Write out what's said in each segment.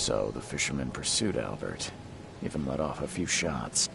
so, the fisherman pursued Albert, even let off a few shots.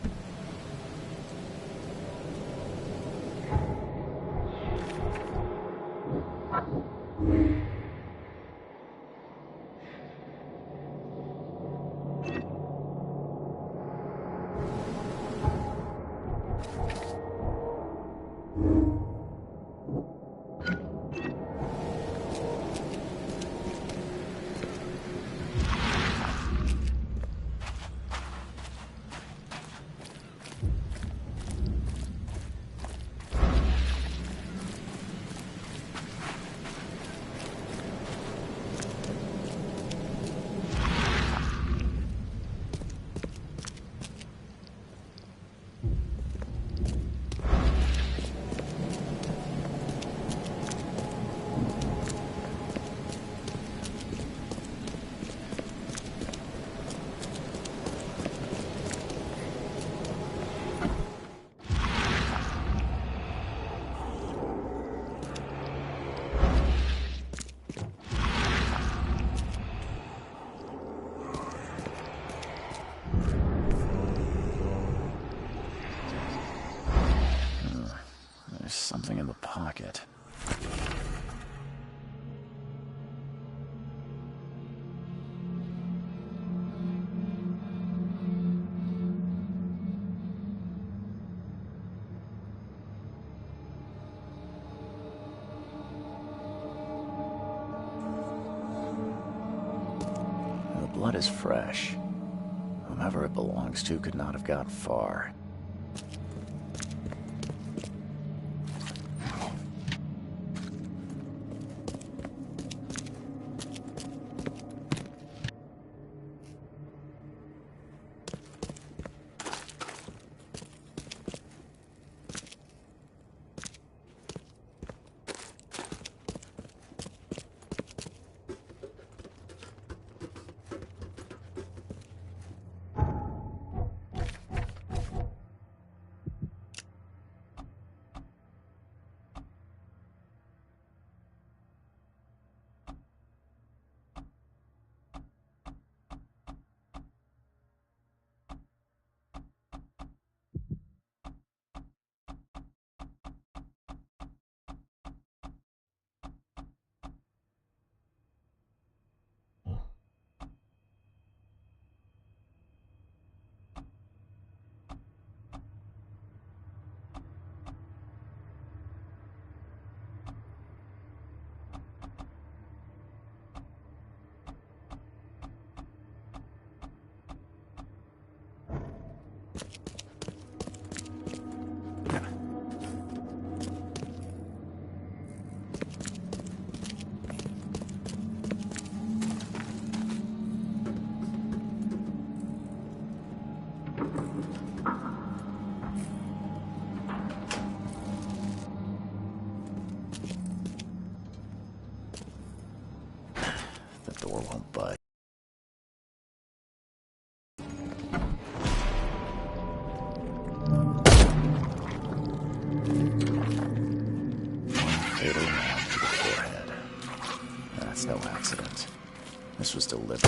There's something in the pocket. The blood is fresh. Whomever it belongs to could not have got far. The door won't budge. Fatal round to the forehead. That's no accident. This was deliberate.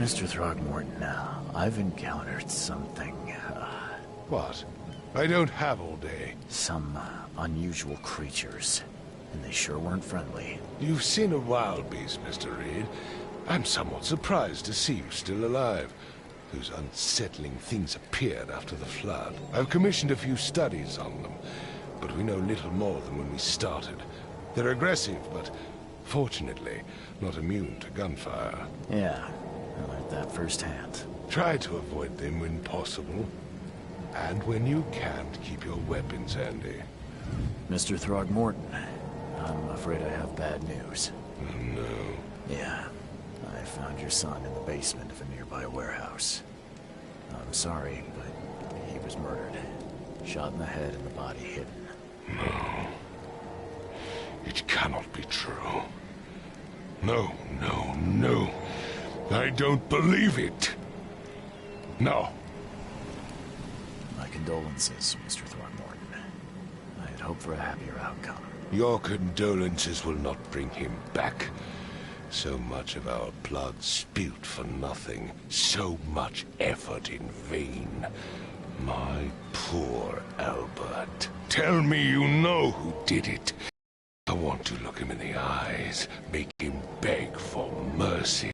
Mr. Throgmorton, I've encountered something, What? I don't have all day. some unusual creatures, and they sure weren't friendly. You've seen a wild beast, Mr. Reed. I'm somewhat surprised to see you still alive. Those unsettling things appeared after the flood. I've commissioned a few studies on them, but we know little more than when we started. They're aggressive, but fortunately not immune to gunfire. Yeah, I learned that firsthand. Try to avoid them when possible. And when you can't, keep your weapons handy. Mr. Throgmorton, I'm afraid I have bad news. Oh, no. Yeah, I found your son in the basement of a nearby warehouse. I'm sorry, but he was murdered. Shot in the head and the body hidden. No. It cannot be true. No, no, no. I don't believe it. No. My condolences, Mr. Throgmorton. I had hoped for a happier outcome. Your condolences will not bring him back. So much of our blood spilt for nothing. So much effort in vain. My poor Albert. Tell me you know who did it. I want to look him in the eyes, make him beg for mercy.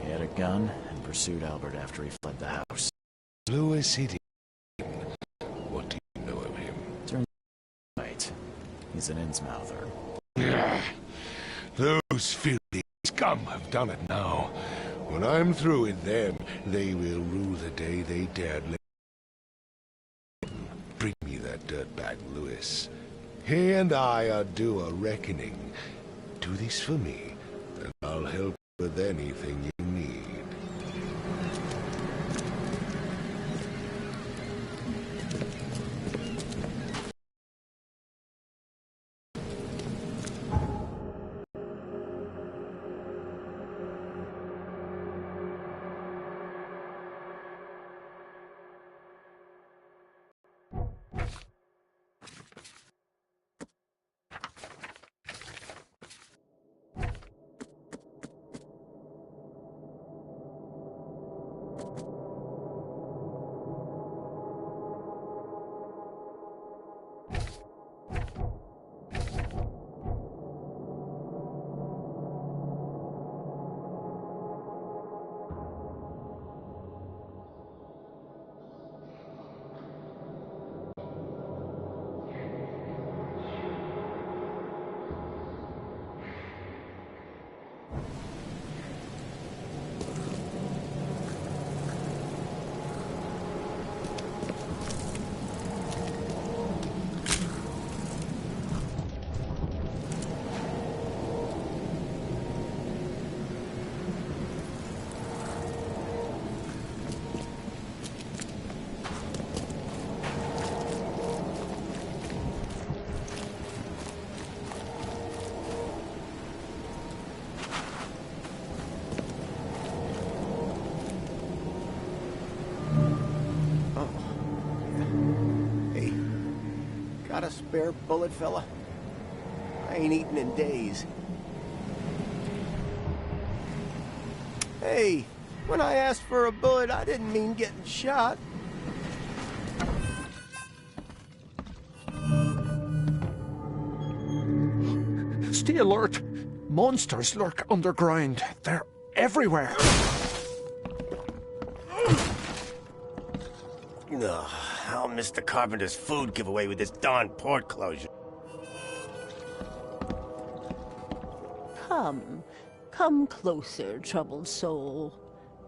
He had a gun and pursued Albert after he fled the house. Louis Hidden. What do you know of him? Turns right. He's an Innsmouther. Those filthy scum have done it now. When I'm through with them, they will rue the day they dared let bring me that dirtbag Louis. He and I are due a reckoning. Do this for me, and I'll help with anything you need. Got a spare bullet, fella? I ain't eaten in days. Hey, when I asked for a bullet, I didn't mean getting shot. Stay alert! Monsters lurk underground. They're everywhere. Ugh, I'll miss the carpenter's food giveaway with this darn port closure. Come closer, troubled soul.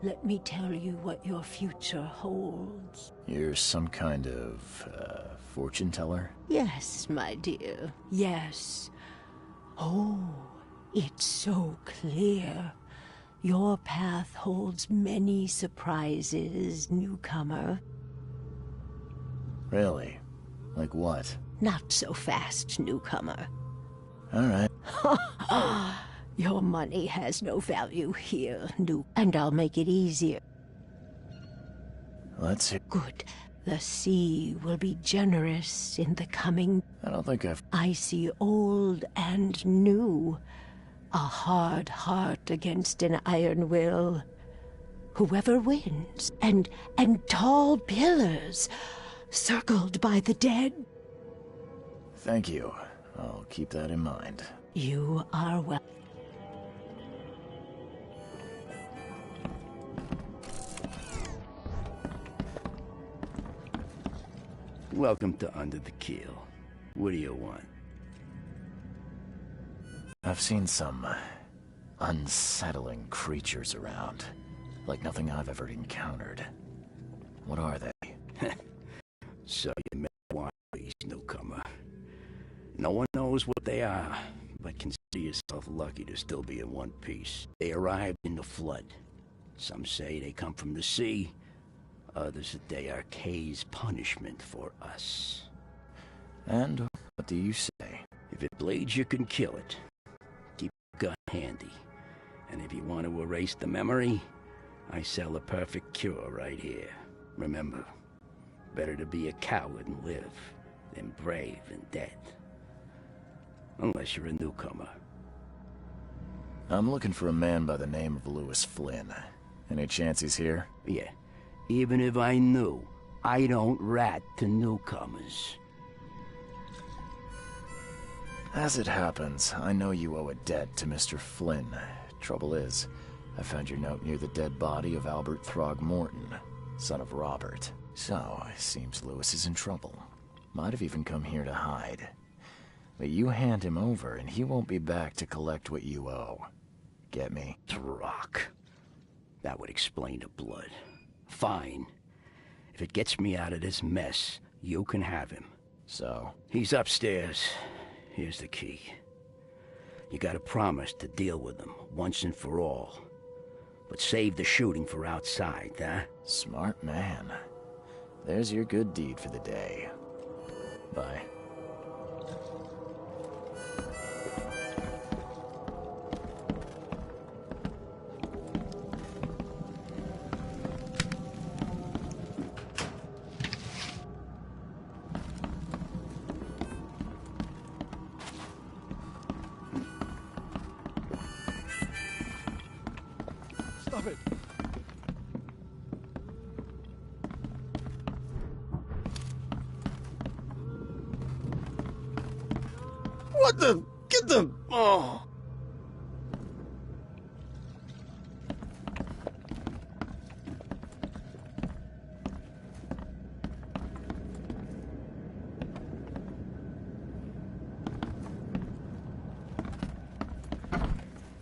Let me tell you what your future holds. You're some kind of, fortune teller? Yes, my dear, yes. Oh, it's so clear. Your path holds many surprises, newcomer. Really? Like what? Not so fast, newcomer. All right. Your money has no value here, and I'll make it easier. Let's hear. Good. The sea will be generous in the coming. I don't think I've... I see old and new. A hard heart against an iron will. Whoever wins, and tall pillars, circled by the dead. Thank you. I'll keep that in mind. You are well. Welcome to Under the Keel. What do you want? I've seen some unsettling creatures around. Like nothing I've ever encountered. What are they? So you met one of these, newcomer. No one knows what they are, but consider yourself lucky to still be in one piece. They arrived in the flood. Some say they come from the sea. Others that they are Kay's punishment for us. And what do you say? If it bleeds, you can kill it. Keep your gun handy. And if you want to erase the memory, I sell a perfect cure right here. Remember, better to be a coward and live than brave and dead. Unless you're a newcomer. I'm looking for a man by the name of Lewis Flynn. Any chance he's here? Yeah. Even if I knew, I don't rat to newcomers. As it happens, I know you owe a debt to Mr. Flynn. Trouble is, I found your note near the dead body of Albert Throgmorton, son of Robert. So, it seems Lewis is in trouble. Might have even come here to hide. But you hand him over, and he won't be back to collect what you owe. Get me? Throck. That would explain the blood. Fine. If it gets me out of this mess, you can have him. So? He's upstairs. Here's the key. You gotta promise to deal with him, once and for all. But save the shooting for outside, huh? Smart man. There's your good deed for the day. Bye. Stop it! What the? Get the... Oh!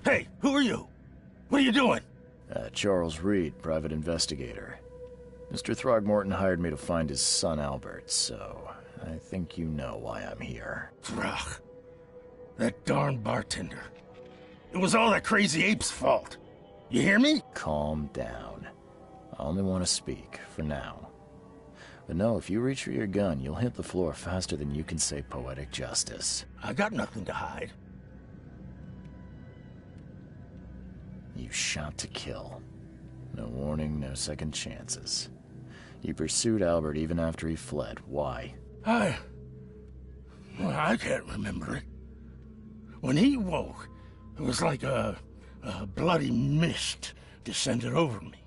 Hey, who are you? What are you doing? Charles Reed, private investigator. Mr. Throgmorton hired me to find his son Albert, so I think you know why I'm here. Throg. That darn bartender. It was all that crazy ape's fault. You hear me? Calm down. I only want to speak, for now. But no, if you reach for your gun, you'll hit the floor faster than you can say poetic justice. I got nothing to hide. You shot to kill. No warning, no second chances. You pursued Albert even after he fled. Why? I can't remember it. When he woke, it was like a bloody mist descended over me.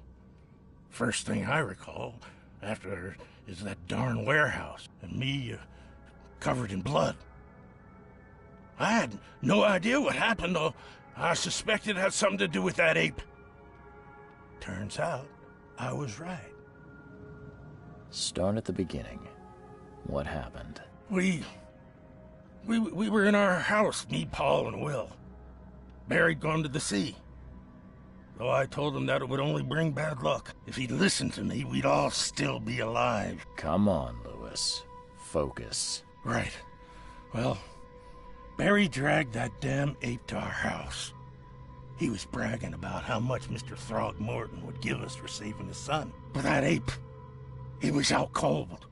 First thing I recall after is that darn warehouse and me covered in blood. I had no idea what happened, though. I suspected it had something to do with that ape. Turns out, I was right. Start at the beginning. What happened? We were in our house, me, Paul, and Will. Barry'd gone to the sea. Though I told him that it would only bring bad luck. If he'd listened to me, we'd all still be alive. Come on, Lewis. Focus. Right. Well, Barry dragged that damn ape to our house. He was bragging about how much Mr. Throgmorton would give us for saving his son. But that ape, he was out cold.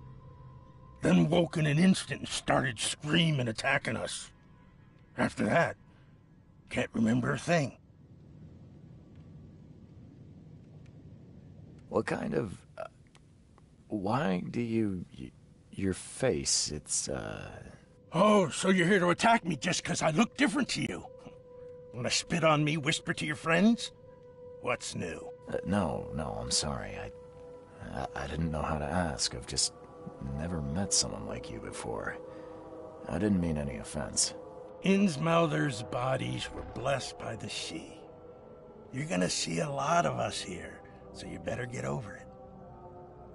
Then woke in an instant and started screaming, attacking us. After that, can't remember a thing. What kind of Why do you... Your face, it's, Oh, so you're here to attack me just 'cause I look different to you? Wanna spit on me, whisper to your friends? What's new? No, I'm sorry. I didn't know how to ask. I've just never met someone like you before. I didn't mean any offense. Innsmouther's bodies were blessed by the sea. You're gonna see a lot of us here, so you better get over it.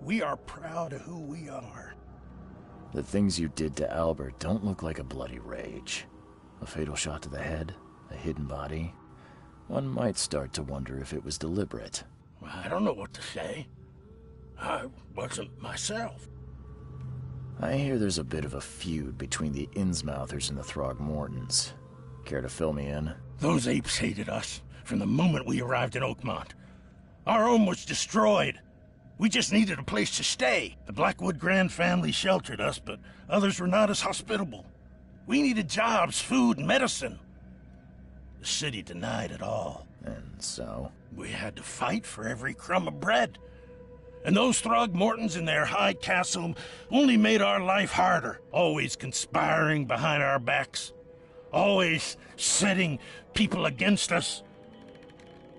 We are proud of who we are. The things you did to Albert don't look like a bloody rage. A fatal shot to the head, a hidden body. One might start to wonder if it was deliberate. I don't know what to say. I wasn't myself. I hear there's a bit of a feud between the Innsmouthers and the Throgmortons. Care to fill me in? Those apes hated us from the moment we arrived in Oakmont. Our home was destroyed. We just needed a place to stay. The Blackwood Grand family sheltered us, but others were not as hospitable. We needed jobs, food, and medicine. The city denied it all. And so? We had to fight for every crumb of bread. And those Throgmortons in their high castle only made our life harder, always conspiring behind our backs, always setting people against us.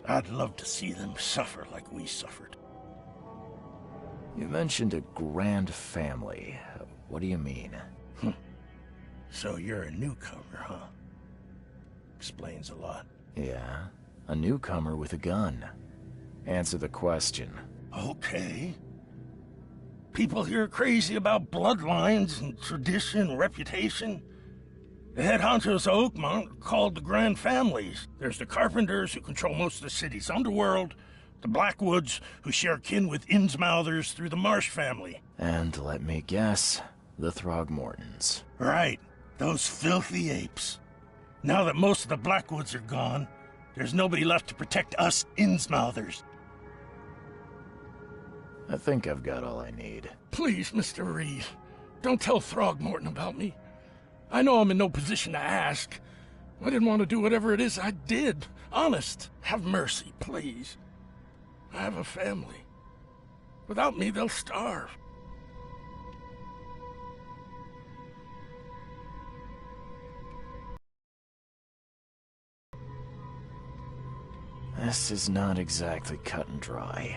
I'd love to see them suffer like we suffered. You mentioned a grand family. What do you mean? So you're a newcomer, huh? Explains a lot. Yeah, a newcomer with a gun. Answer the question. Okay. People here are crazy about bloodlines and tradition, reputation. The head honchos of Oakmont are called the Grand Families. There's the Carpenters, who control most of the city's underworld, the Blackwoods, who share kin with Innsmouthers through the Marsh family. And let me guess, the Throgmortons. Right, those filthy apes. Now that most of the Blackwoods are gone, there's nobody left to protect us Innsmouthers. I think I've got all I need. Please, Mr. Reed, don't tell Throgmorton about me. I know I'm in no position to ask. I didn't want to do whatever it is I did. Honest, have mercy, please. I have a family. Without me, they'll starve. This is not exactly cut and dry.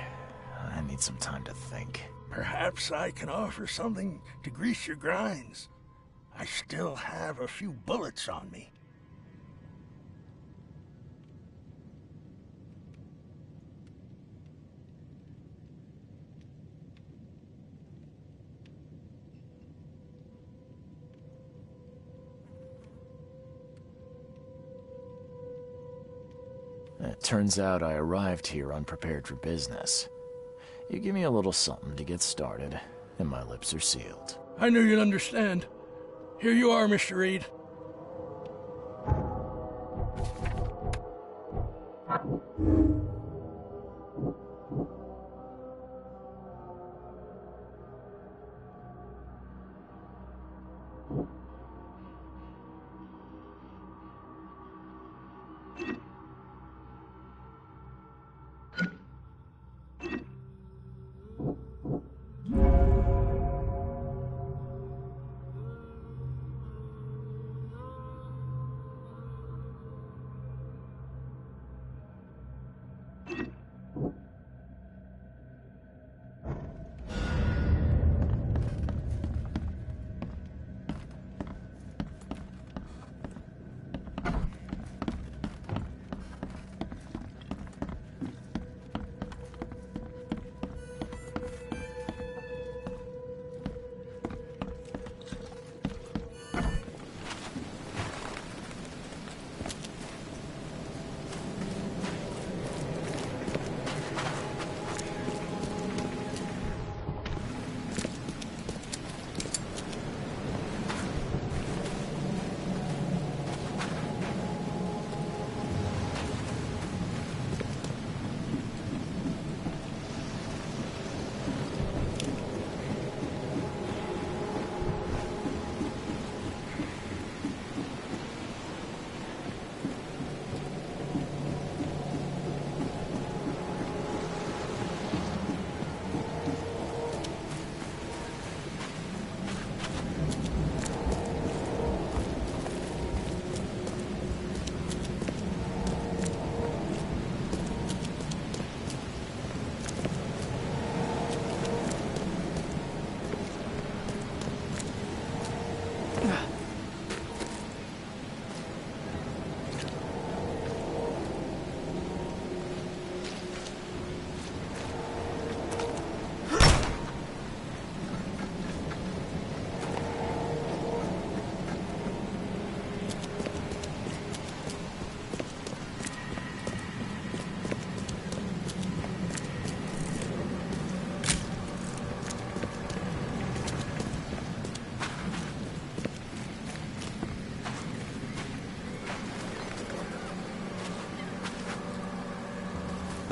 I need some time to think. Perhaps I can offer something to grease your grinds. I still have a few bullets on me. It turns out I arrived here unprepared for business. You give me a little something to get started, and my lips are sealed. I knew you'd understand. Here you are, Mr. Reed.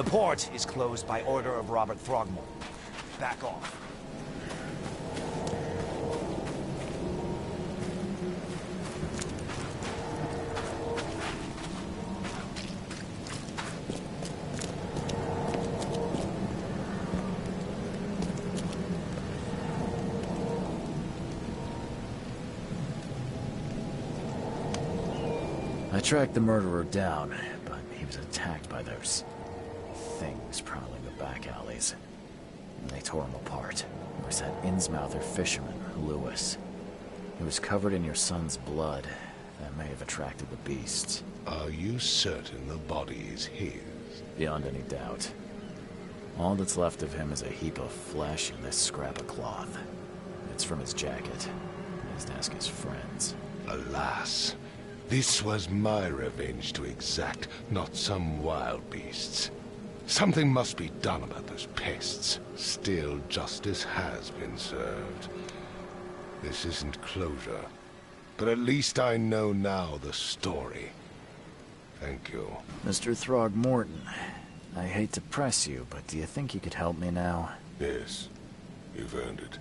The port is closed by order of Robert Throgmorton. Back off. I tracked the murderer down, but he was attacked by those things prowling the back alleys. And they tore him apart. It was that Innsmouther fisherman, Lewis. He was covered in your son's blood. That may have attracted the beasts. Are you certain the body is his? Beyond any doubt. All that's left of him is a heap of flesh and this scrap of cloth. It's from his jacket. I must ask his friends. Alas, this was my revenge to exact, not some wild beast's. Something must be done about those pests. Still, justice has been served. This isn't closure, but at least I know now the story. Thank you. Mr. Throgmorton, I hate to press you, but do you think you could help me now? Yes, you've earned it.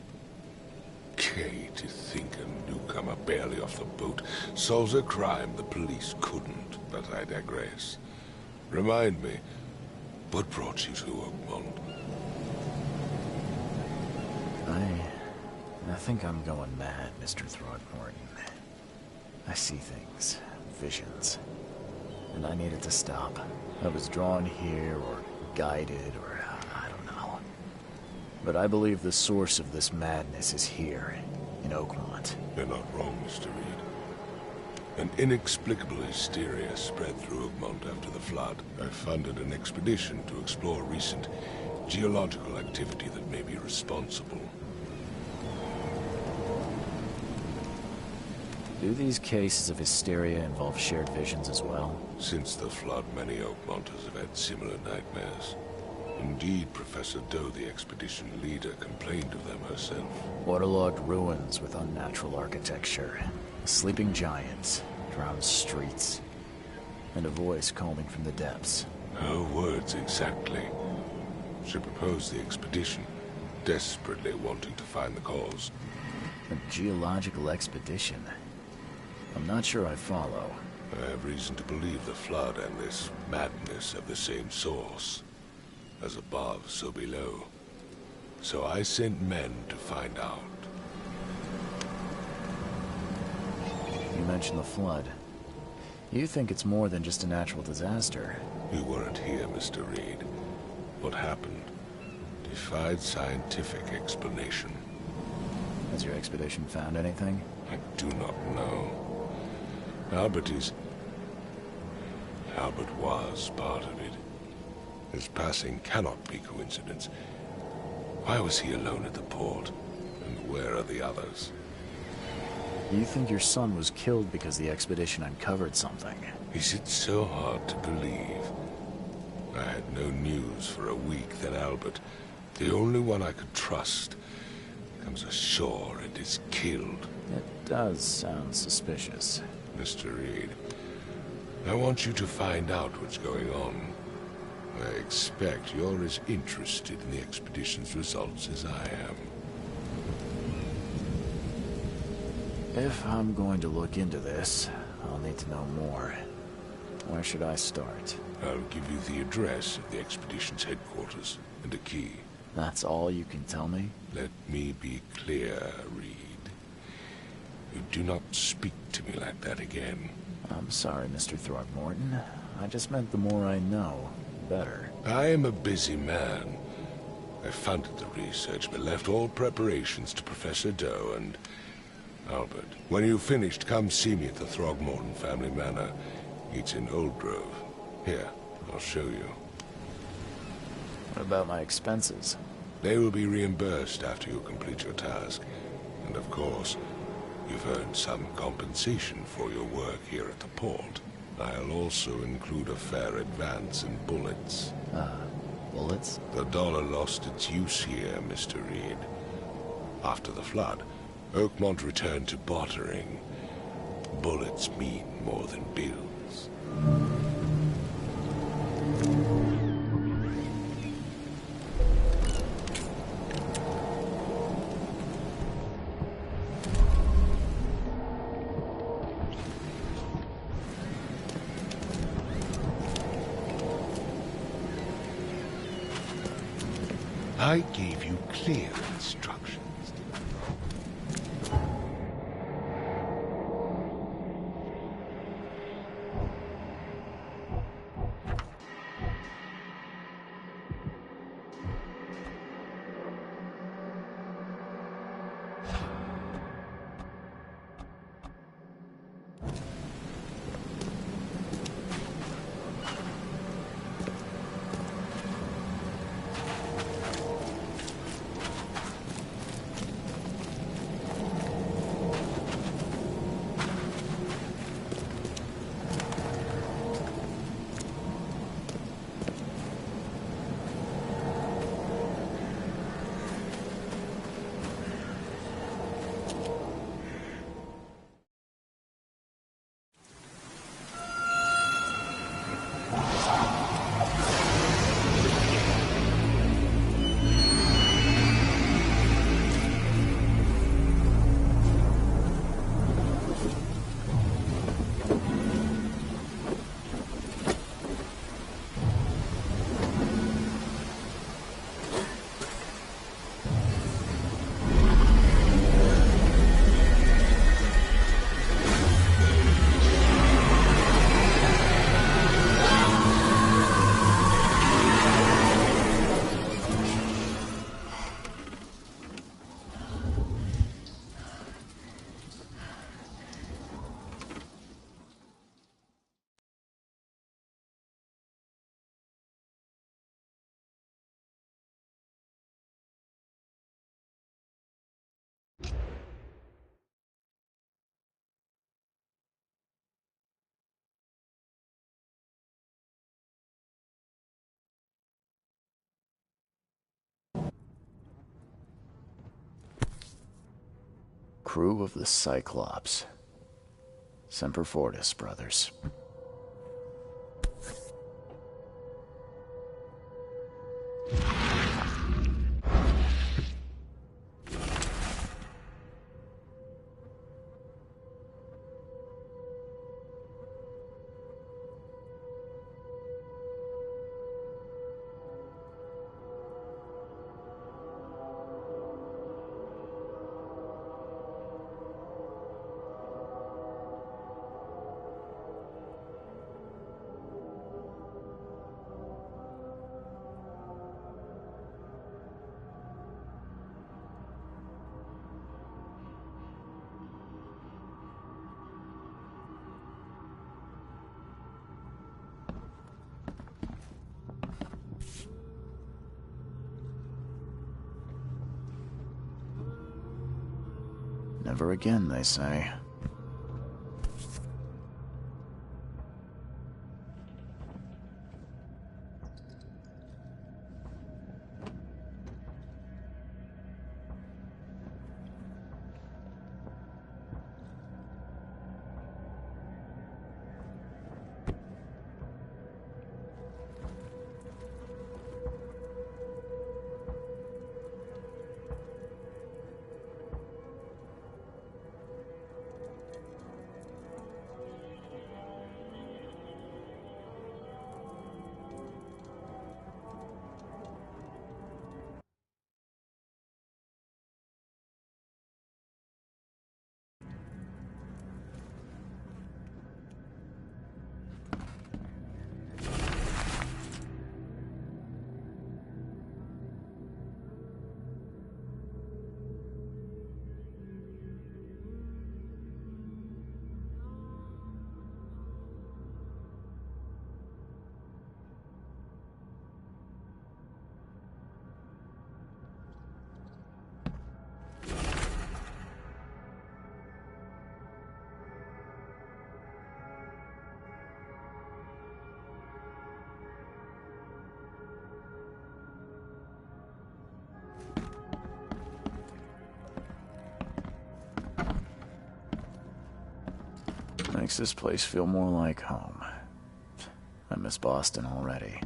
Kay, to think a newcomer barely off the boat solves a crime the police couldn't, but I digress. Remind me, what brought you to Oakmont? I think I'm going mad, Mr. Throgmorton. I see things, visions, and I needed to stop. I was drawn here, or guided, or I don't know. But I believe the source of this madness is here, in Oakmont. You're not wrong, Mr. Reed. An inexplicable hysteria spread through Oakmont after the flood. I funded an expedition to explore recent geological activity that may be responsible. Do these cases of hysteria involve shared visions as well? Since the flood, many Oakmonters have had similar nightmares. Indeed, Professor Doe, the expedition leader, complained of them herself. Waterlogged ruins with unnatural architecture, sleeping giants, drowned streets, and a voice calling from the depths. Her words exactly. She proposed the expedition, desperately wanting to find the cause. A geological expedition? I'm not sure I follow. I have reason to believe the flood and this madness have the same source. As above, so below. So I sent men to find out. You mentioned the flood. You think it's more than just a natural disaster. You weren't here, Mr. Reed. What happened defied scientific explanation. Has your expedition found anything? I do not know. Albert was part of it. His passing cannot be coincidence. Why was he alone at the port? And where are the others? You think your son was killed because the expedition uncovered something? Is it so hard to believe? I had no news for a week, then Albert, the only one I could trust, comes ashore and is killed. It does sound suspicious. Mr. Reed, I want you to find out what's going on. I expect you're as interested in the expedition's results as I am. If I'm going to look into this, I'll need to know more. Where should I start? I'll give you the address of the expedition's headquarters and a key. That's all you can tell me? Let me be clear, Reed. You do not speak to me like that again. I'm sorry, Mr. Throgmorton. I just meant the more I know, the better. I am a busy man. I funded the research, but left all preparations to Professor Doe and Albert. When you've finished, come see me at the Throgmorton family manor. It's in Old Grove. Here, I'll show you. What about my expenses? They will be reimbursed after you complete your task. And of course, you've earned some compensation for your work here at the port. I'll also include a fair advance in bullets. Bullets? The dollar lost its use here, Mr. Reed. After the flood, Oakmont returned to bartering. Bullets mean more than bills. I gave you clear instructions. Crew of the Cyclops. Semper Fortis, brothers. Never again, they say. Makes this place feel more like home. I miss Boston already.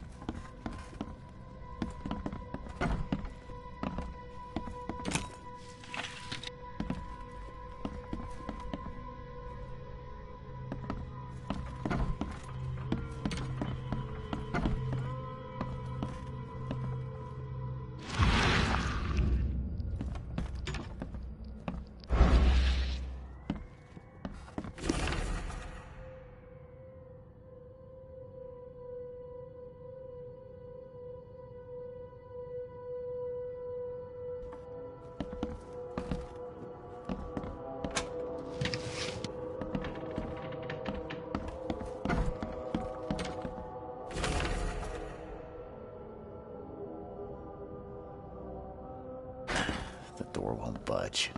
won't budge.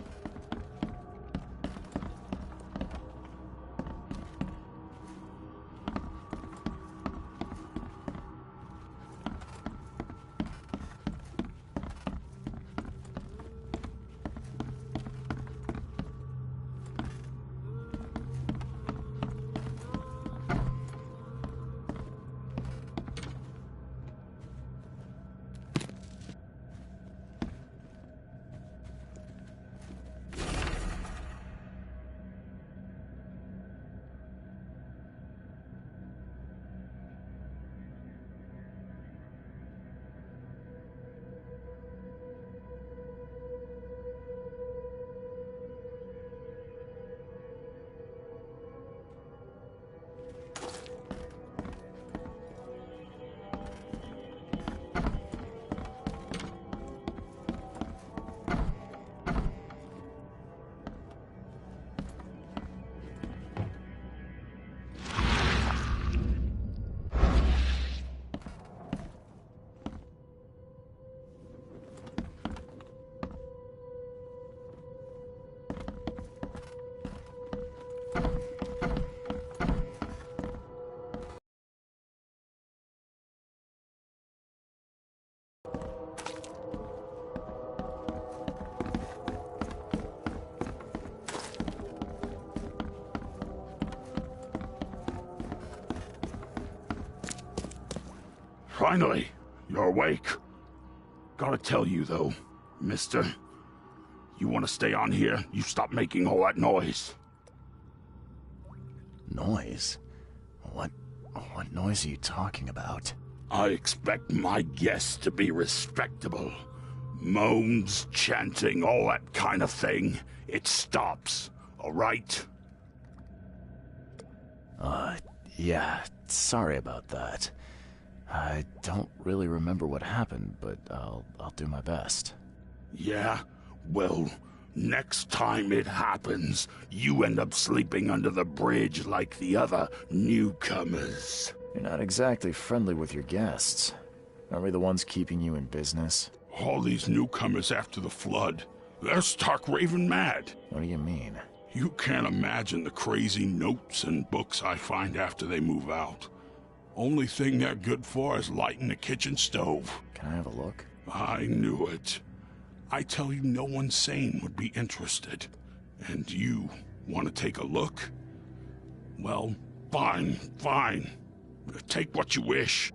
Finally, you're awake. Gotta tell you, though, mister, you want to stay on here, you stop making all that noise. Noise? What noise are you talking about? I expect my guests to be respectable. Moans, chanting, all that kind of thing. It stops, all right? Yeah, sorry about that. I don't really remember what happened, but I'll do my best. Yeah? Well, next time it happens, you end up sleeping under the bridge like the other newcomers. You're not exactly friendly with your guests. Aren't we the ones keeping you in business? All these newcomers after the flood, they're stark raving mad. What do you mean? You can't imagine the crazy notes and books I find after they move out. Only thing they're good for is lighting the kitchen stove. Can I have a look? I knew it. I tell you, no one sane would be interested. And you want to take a look? Well, fine. Take what you wish.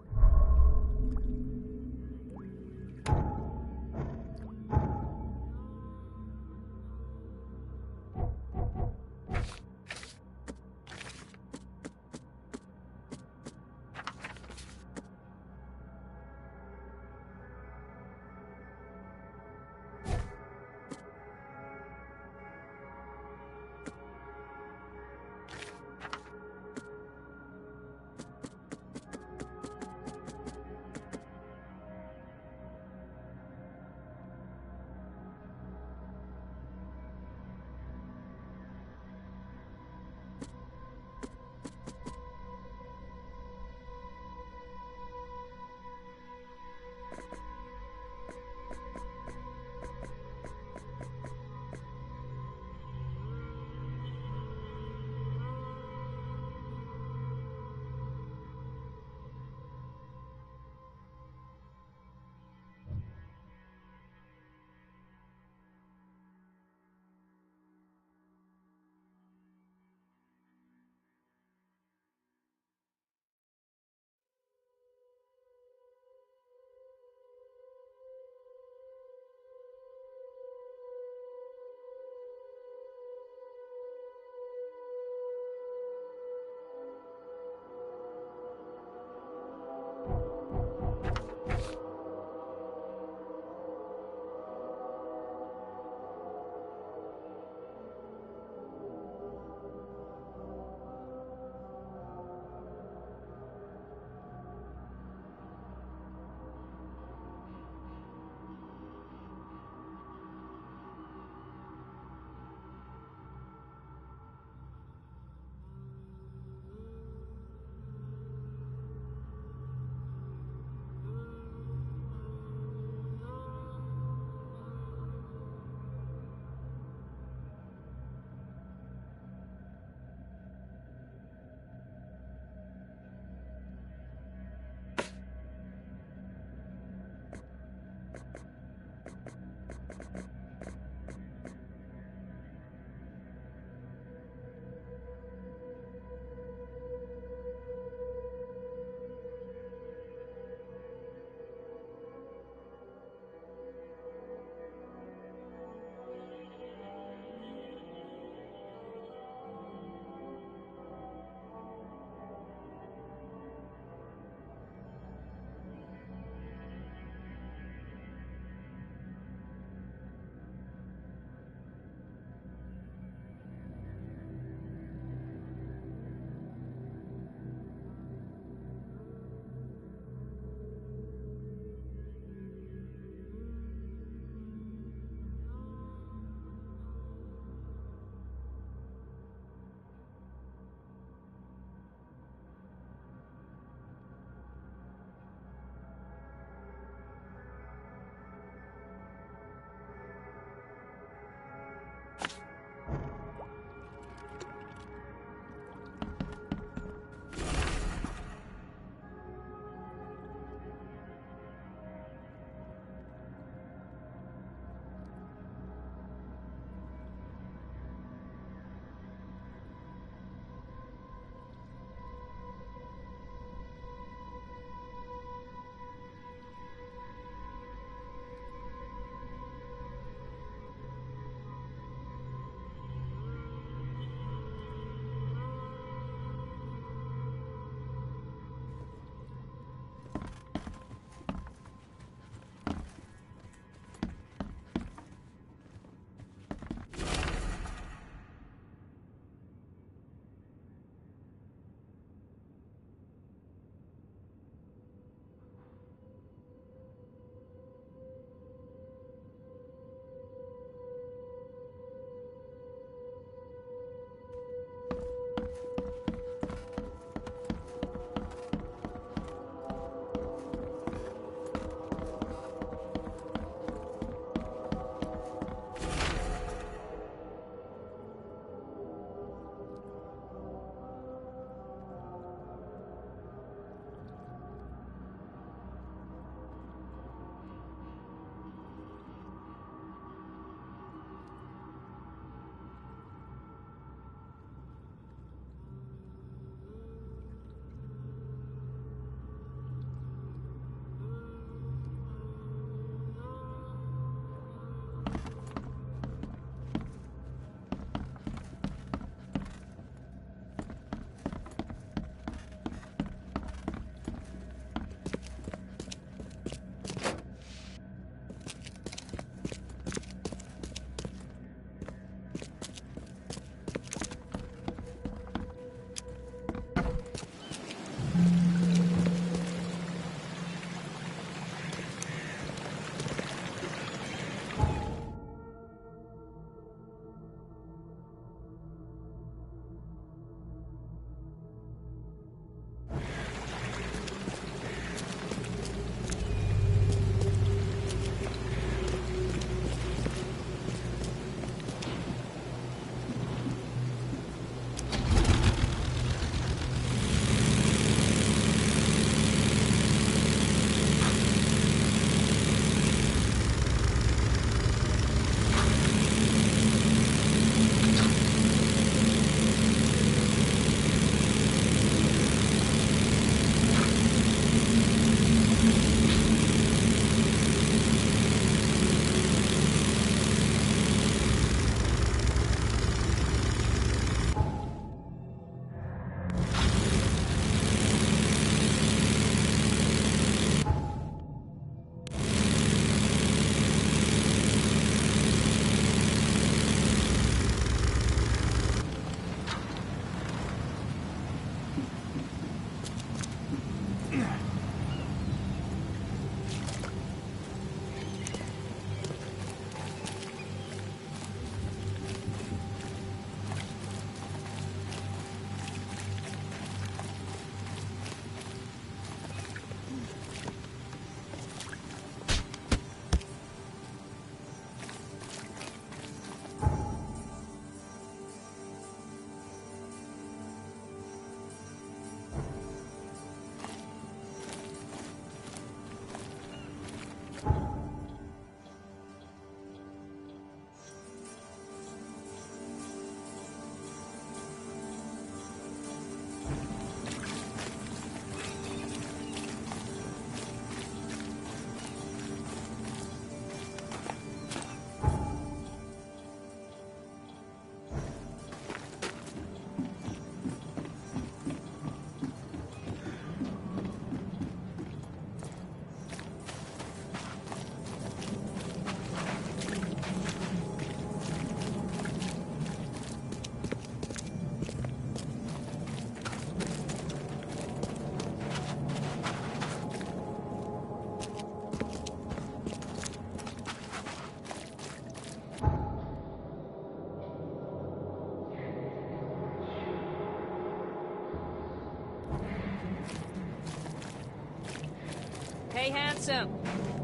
Hey, handsome.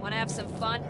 Wanna have some fun?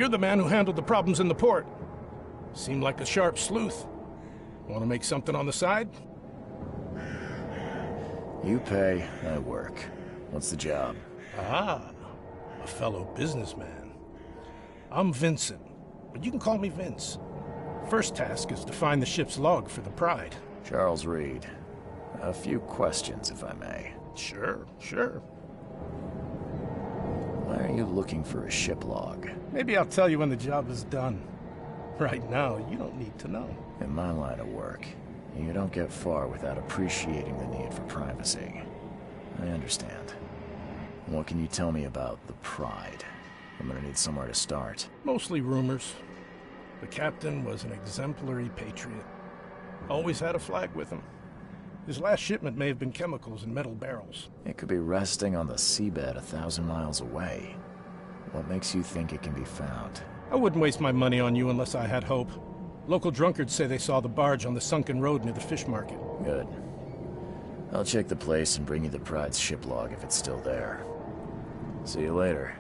You're the man who handled the problems in the port. Seem like a sharp sleuth. Want to make something on the side? You pay, I work. What's the job? Ah, a fellow businessman. I'm Vincent, but you can call me Vince. First task is to find the ship's log for the Pride. Charles Reed. A few questions, if I may. Sure. Why are you looking for a ship log? Maybe I'll tell you when the job is done. Right now, you don't need to know. In my line of work, you don't get far without appreciating the need for privacy. I understand. What can you tell me about the Pride? I'm gonna need somewhere to start. Mostly rumors. The captain was an exemplary patriot. Always had a flag with him. His last shipment may have been chemicals in metal barrels. It could be resting on the seabed 1,000 miles away. What makes you think it can be found? I wouldn't waste my money on you unless I had hope. Local drunkards say they saw the barge on the sunken road near the fish market. Good. I'll check the place and bring you the Pride's ship log if it's still there. See you later.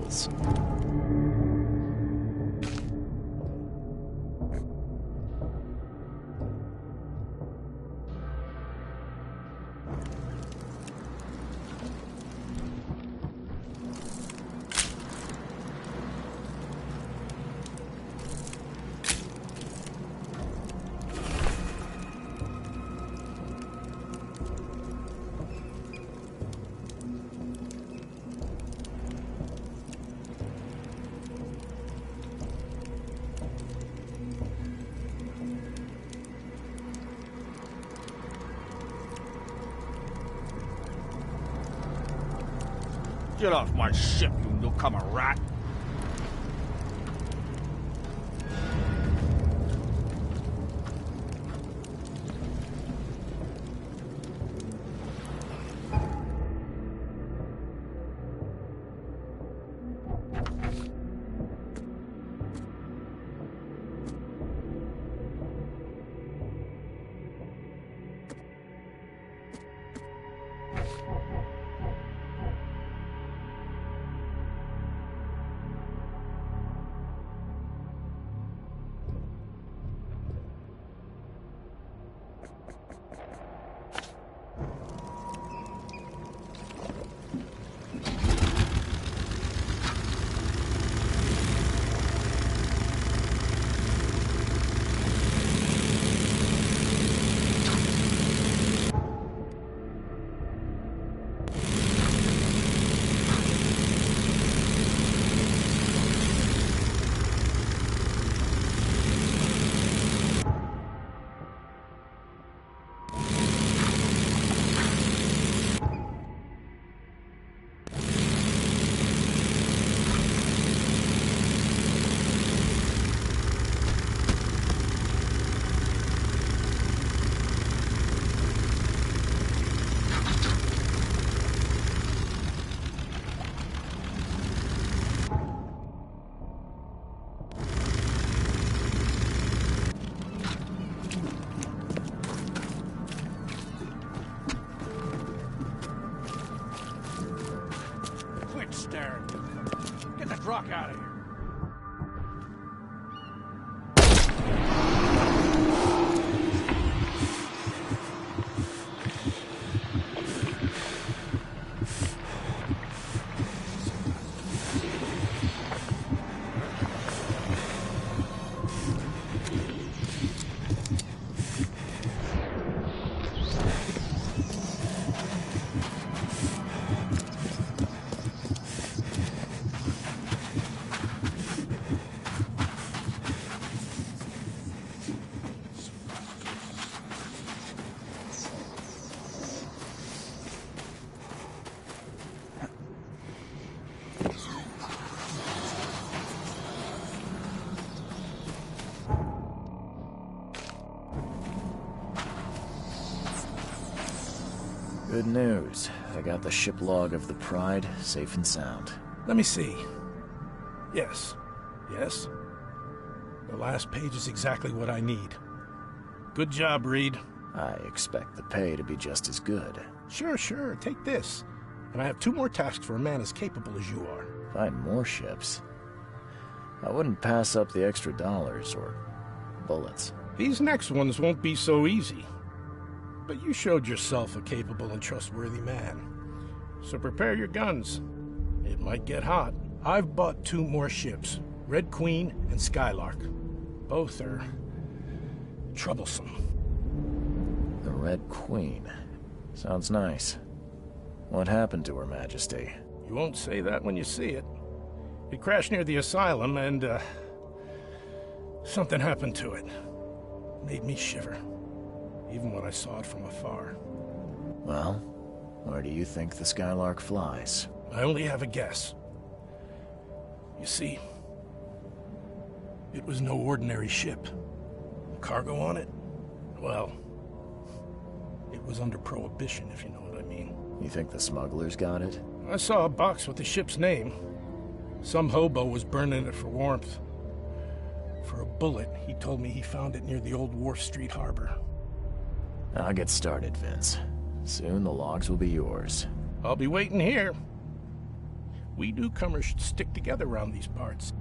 tools. Get off my ship, you newcomer rat! Get the truck out of here. Good news. I got the ship log of the Pride, safe and sound. Let me see. Yes. Yes. The last page is exactly what I need. Good job, Reed. I expect the pay to be just as good. Sure. Take this. And I have 2 more tasks for a man as capable as you are. Find more ships. I wouldn't pass up the extra dollars or bullets. These next ones won't be so easy. But you showed yourself a capable and trustworthy man. So prepare your guns. It might get hot. I've bought 2 more ships, Red Queen and Skylark. Both are troublesome. The Red Queen. Sounds nice. What happened to Her Majesty? You won't say that when you see it. It crashed near the asylum and, something happened to it. Made me shiver. Even when I saw it from afar. Well, where do you think the Skylark flies? I only have a guess. You see, it was no ordinary ship. Cargo on it? Well, it was under prohibition, if you know what I mean. You think the smugglers got it? I saw a box with the ship's name. Some hobo was burning it for warmth. For a bullet, he told me he found it near the old Wharf Street harbor. I'll get started, Vince. Soon the logs will be yours. I'll be waiting here. We newcomers should stick together around these parts.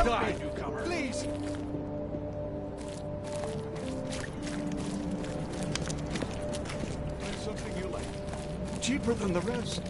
Die, newcomer. Please! Find something you like. Cheaper than the rest.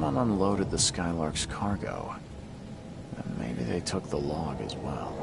Someone unloaded the Skylark's cargo. And maybe they took the log as well.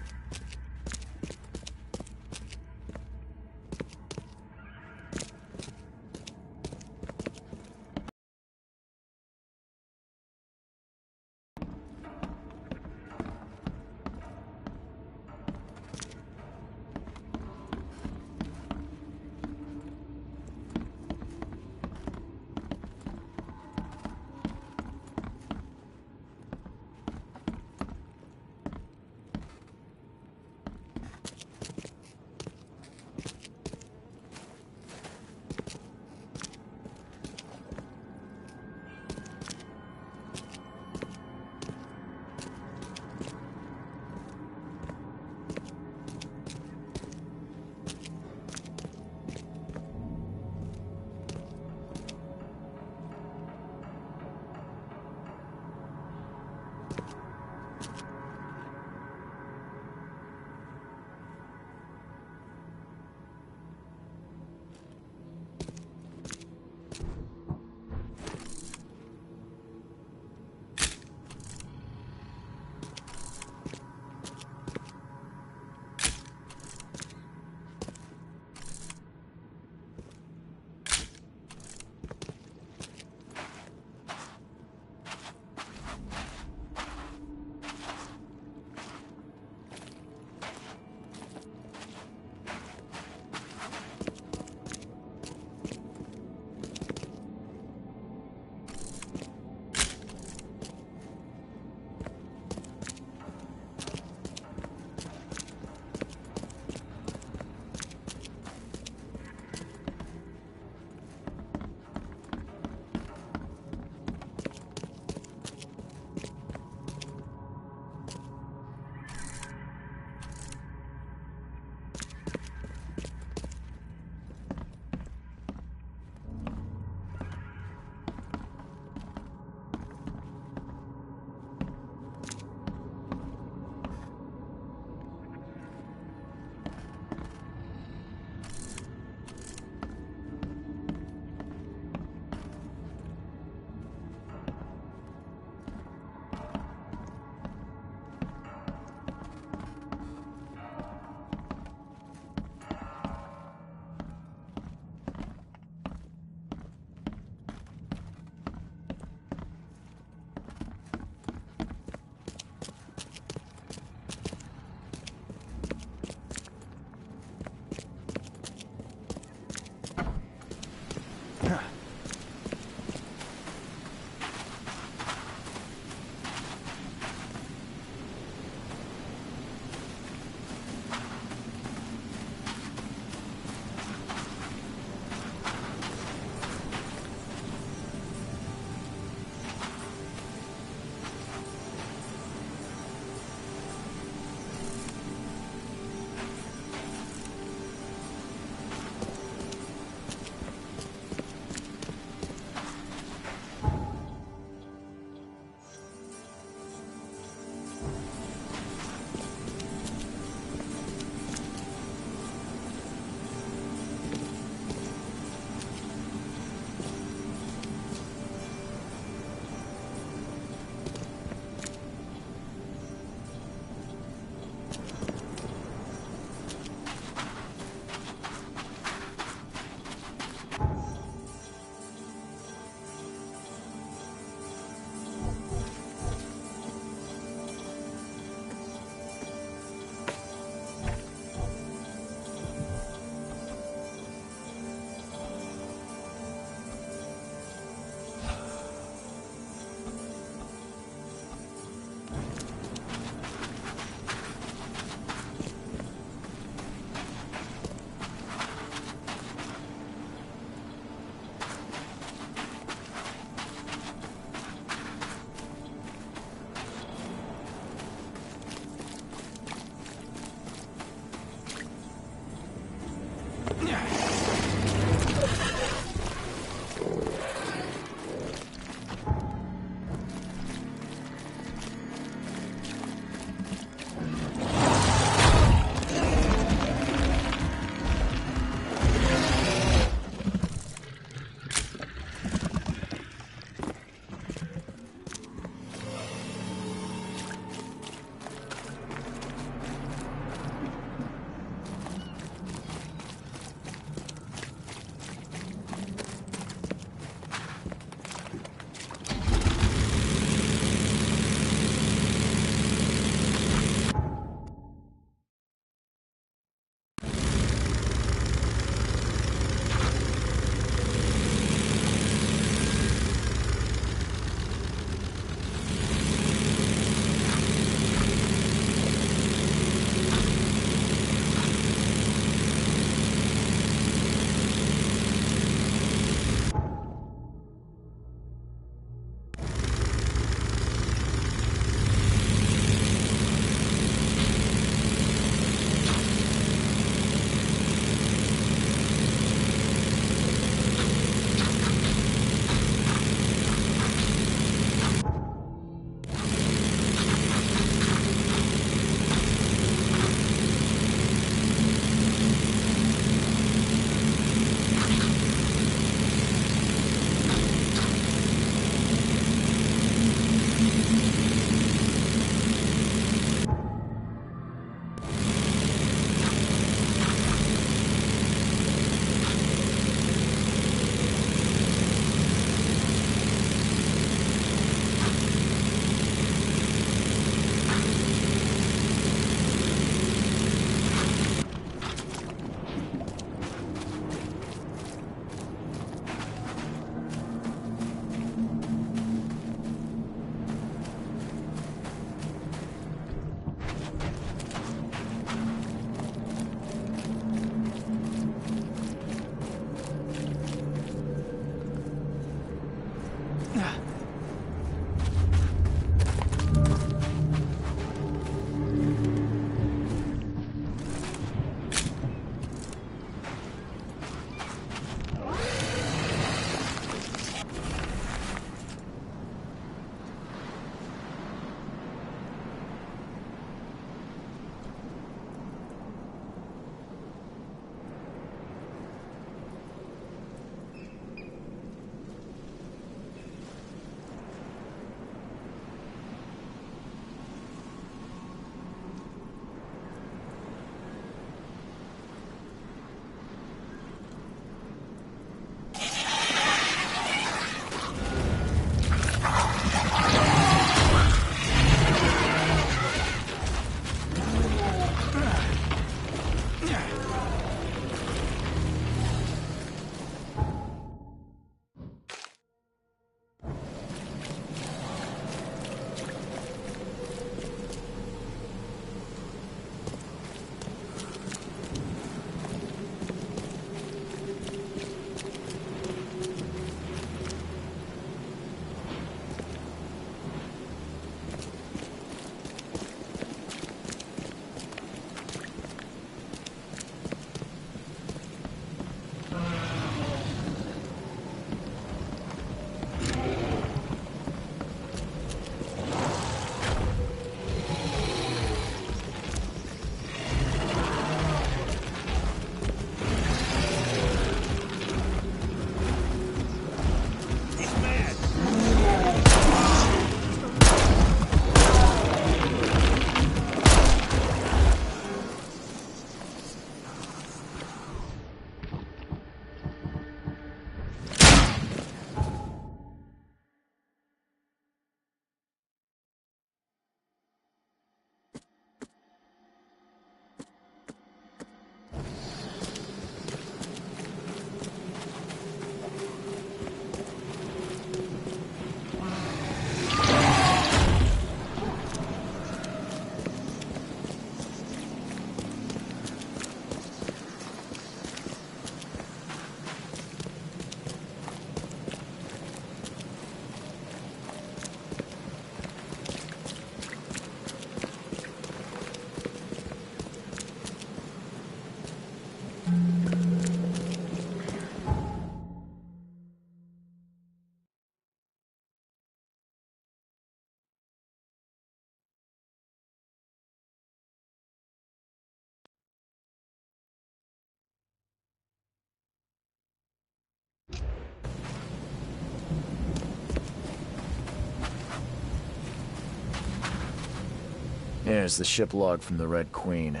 Here's the ship log from the Red Queen.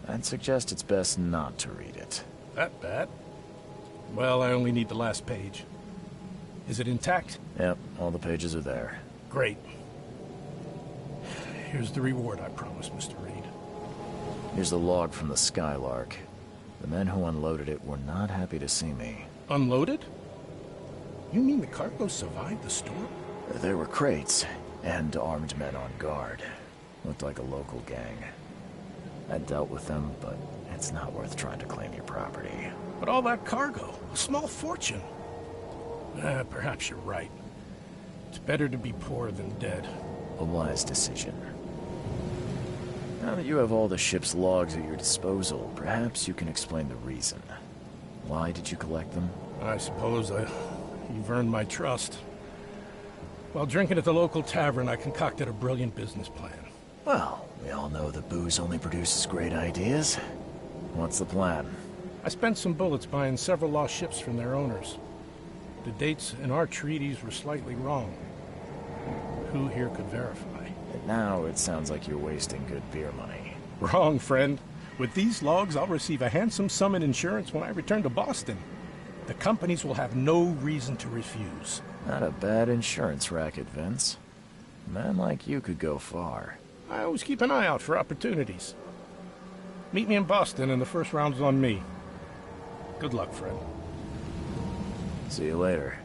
I'd suggest it's best not to read it. That bad? Well, I only need the last page. Is it intact? Yep, all the pages are there. Great. Here's the reward I promised, Mr. Reed. Here's the log from the Skylark. The men who unloaded it were not happy to see me. Unloaded? You mean the cargo survived the storm? There were crates, and armed men on guard. Looked like a local gang. I dealt with them, but it's not worth trying to claim your property. But all that cargo, a small fortune. Perhaps you're right. It's better to be poor than dead. A wise decision. Now that you have all the ship's logs at your disposal, perhaps you can explain the reason. Why did you collect them? I suppose you've earned my trust. While drinking at the local tavern, I concocted a brilliant business plan. Well, we all know that booze only produces great ideas. What's the plan? I spent some bullets buying several lost ships from their owners. The dates in our treaties were slightly wrong. Who here could verify? And now it sounds like you're wasting good beer money. Wrong, friend. With these logs, I'll receive a handsome sum in insurance when I return to Boston. The companies will have no reason to refuse. Not a bad insurance racket, Vince. A man like you could go far. I always keep an eye out for opportunities. Meet me in Boston and the first round's on me. Good luck, friend. See you later.